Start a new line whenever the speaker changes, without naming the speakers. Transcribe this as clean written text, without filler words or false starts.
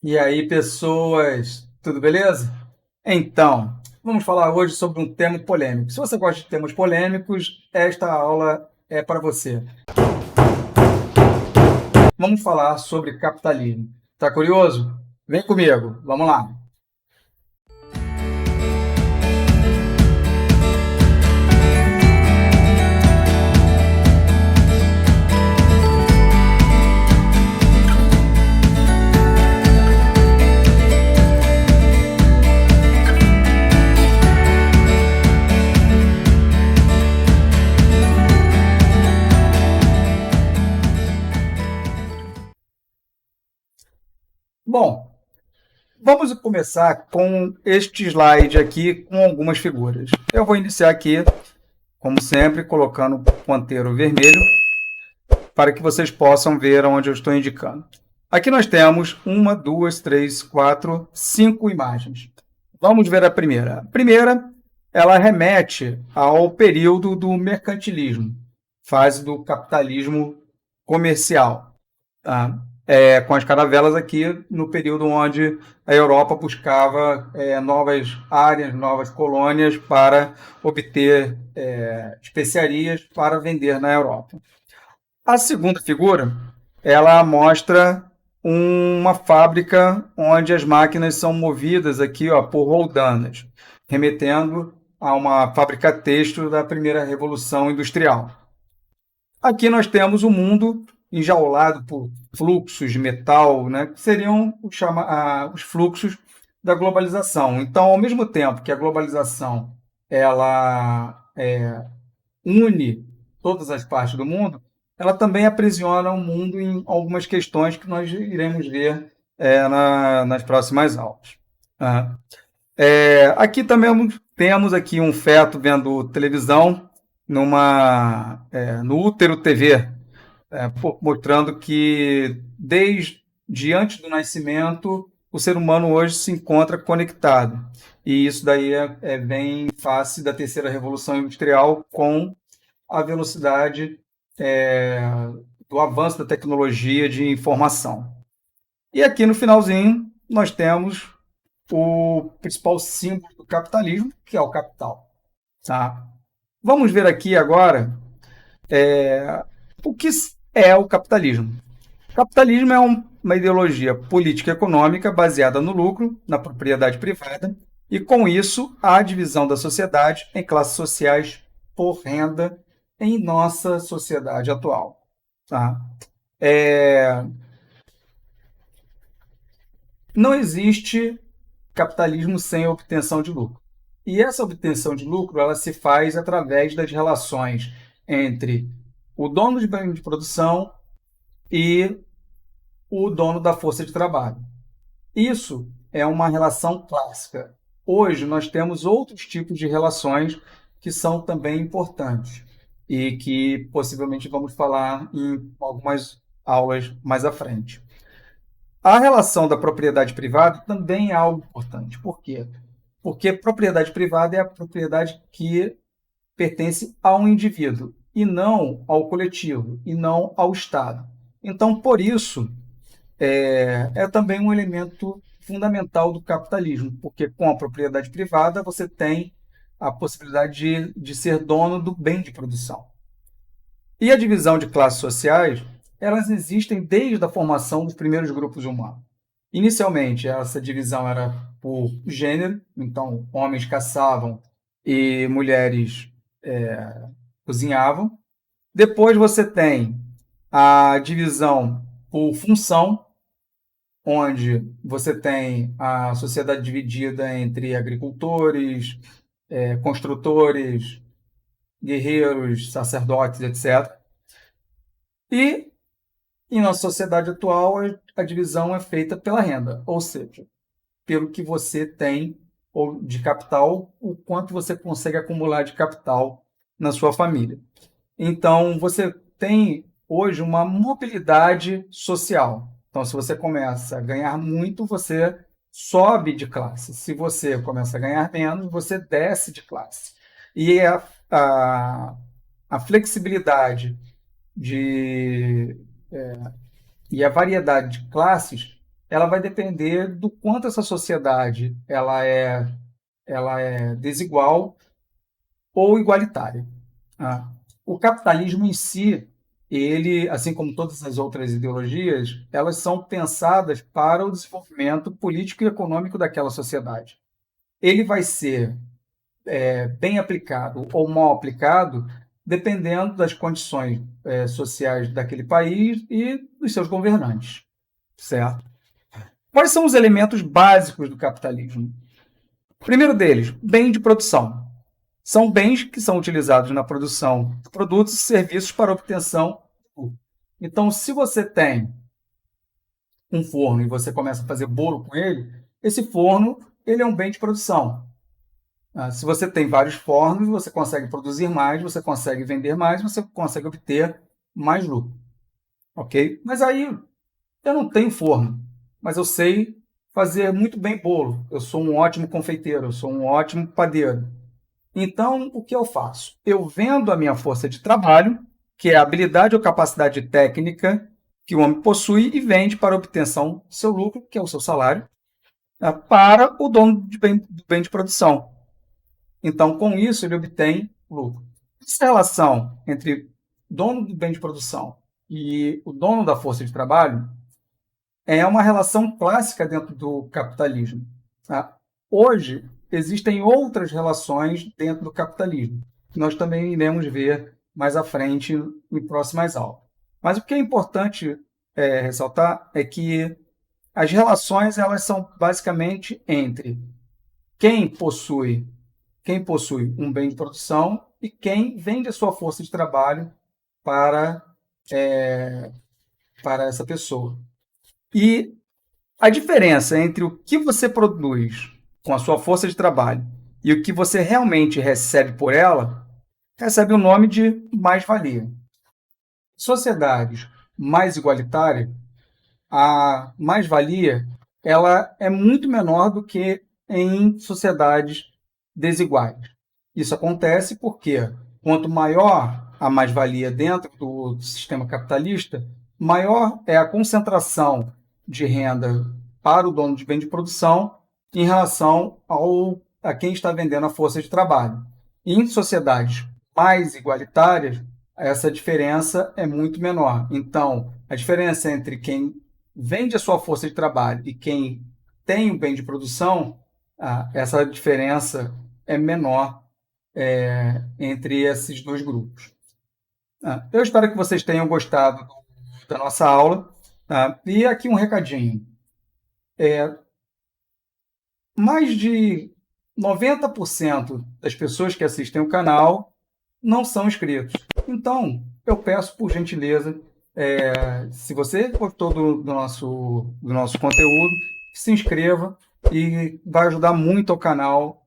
E aí, pessoas, tudo beleza? Então, vamos falar hoje sobre um tema polêmico. Se você gosta de temas polêmicos, esta aula é para você. Vamos falar sobre capitalismo. Tá curioso? Vem comigo, vamos lá. Bom, vamos começar com este slide aqui com algumas figuras. Eu vou iniciar aqui, como sempre, colocando o ponteiro vermelho para que vocês possam ver onde eu estou indicando. Aqui nós temos uma, duas, três, quatro, cinco imagens. Vamos ver a primeira. A primeira, ela remete ao período do mercantilismo, fase do capitalismo comercial, tá? Com as caravelas aqui no período onde a Europa buscava novas áreas, novas colônias para obter especiarias para vender na Europa. A segunda figura, ela mostra uma fábrica onde as máquinas são movidas aqui, ó, por roldanas, remetendo a uma fábrica têxtil da primeira revolução industrial. Aqui nós temos o mundo enjaulado por fluxos de metal, né, que seriam os fluxos da globalização. Então, ao mesmo tempo que a globalização ela une todas as partes do mundo, ela também aprisiona o mundo em algumas questões que nós iremos ver nas próximas aulas. Tá? Aqui também temos aqui um feto vendo televisão no útero TV, mostrando que desde antes do nascimento o ser humano hoje se encontra conectado. E isso daí vem face da terceira revolução industrial com a velocidade é, do avanço da tecnologia de informação. E aqui no finalzinho nós temos o principal símbolo do capitalismo, que é o capital. Tá? Vamos ver aqui agora o que é o capitalismo. O capitalismo é uma ideologia política e econômica baseada no lucro, na propriedade privada, e com isso a divisão da sociedade em classes sociais por renda em nossa sociedade atual. Tá? Não existe capitalismo sem obtenção de lucro. E essa obtenção de lucro ela se faz através das relações entre o dono de bem de produção e o dono da força de trabalho. Isso é uma relação clássica. Hoje nós temos outros tipos de relações que são também importantes e que possivelmente vamos falar em algumas aulas mais à frente. A relação da propriedade privada também é algo importante. Por quê? Porque propriedade privada é a propriedade que pertence a um indivíduo e não ao coletivo, e não ao Estado. Então, por isso, é também um elemento fundamental do capitalismo, porque com a propriedade privada você tem a possibilidade de ser dono do bem de produção. E a divisão de classes sociais, elas existem desde a formação dos primeiros grupos humanos. Inicialmente, essa divisão era por gênero, então homens caçavam e mulheres cozinhavam. Depois você tem a divisão por função, onde você tem a sociedade dividida entre agricultores, construtores, guerreiros, sacerdotes, etc. E em nossa sociedade atual, a divisão é feita pela renda, ou seja, pelo que você tem de capital, o quanto você consegue acumular de capital na sua família. Então, você tem hoje uma mobilidade social. Então, se você começa a ganhar muito, você sobe de classe. Se você começa a ganhar menos, você desce de classe. E a flexibilidade de, e a variedade de classes ela vai depender do quanto essa sociedade ela é desigual ou igualitária. Ah, o capitalismo em si, ele, assim como todas as outras ideologias, elas são pensadas para o desenvolvimento político e econômico daquela sociedade. Ele vai ser bem aplicado ou mal aplicado, dependendo das condições sociais daquele país e dos seus governantes, certo? Quais são os elementos básicos do capitalismo? O primeiro deles, bem de produção. São bens que são utilizados na produção de produtos e serviços para obtenção. Então, se você tem um forno e você começa a fazer bolo com ele, esse forno ele é um bem de produção. Se você tem vários fornos, você consegue produzir mais, você consegue vender mais, você consegue obter mais lucro. Ok? Mas aí eu não tenho forno, mas eu sei fazer muito bem bolo. Eu sou um ótimo confeiteiro, eu sou um ótimo padeiro. Então, o que eu faço? Eu vendo a minha força de trabalho, que é a habilidade ou capacidade técnica que o homem possui, e vende para a obtenção do seu lucro, que é o seu salário, para o dono do bem de produção. Então, com isso, ele obtém lucro. Essa relação entre o dono do bem de produção e o dono da força de trabalho é uma relação clássica dentro do capitalismo. Tá? Hoje, existem outras relações dentro do capitalismo, que nós também iremos ver mais à frente em próximas aulas. Mas o que é importante ressaltar é que as relações elas são basicamente entre quem possui um bem de produção e quem vende a sua força de trabalho para, para essa pessoa. E a diferença entre o que você produz com a sua força de trabalho e o que você realmente recebe por ela, recebe o nome de mais-valia. Sociedades mais igualitárias, a mais-valia ela é muito menor do que em sociedades desiguais. Isso acontece porque quanto maior a mais-valia dentro do sistema capitalista, maior é a concentração de renda para o dono de bem de produção em relação a quem está vendendo a força de trabalho. E em sociedades mais igualitárias, essa diferença é muito menor. Então, a diferença entre quem vende a sua força de trabalho e quem tem o bem de produção, essa diferença é menor entre esses dois grupos. Eu espero que vocês tenham gostado da nossa aula. E aqui um recadinho. Mais de 90% das pessoas que assistem o canal não são inscritos. Então, eu peço por gentileza, se você gostou do nosso conteúdo, se inscreva e vai ajudar muito ao canal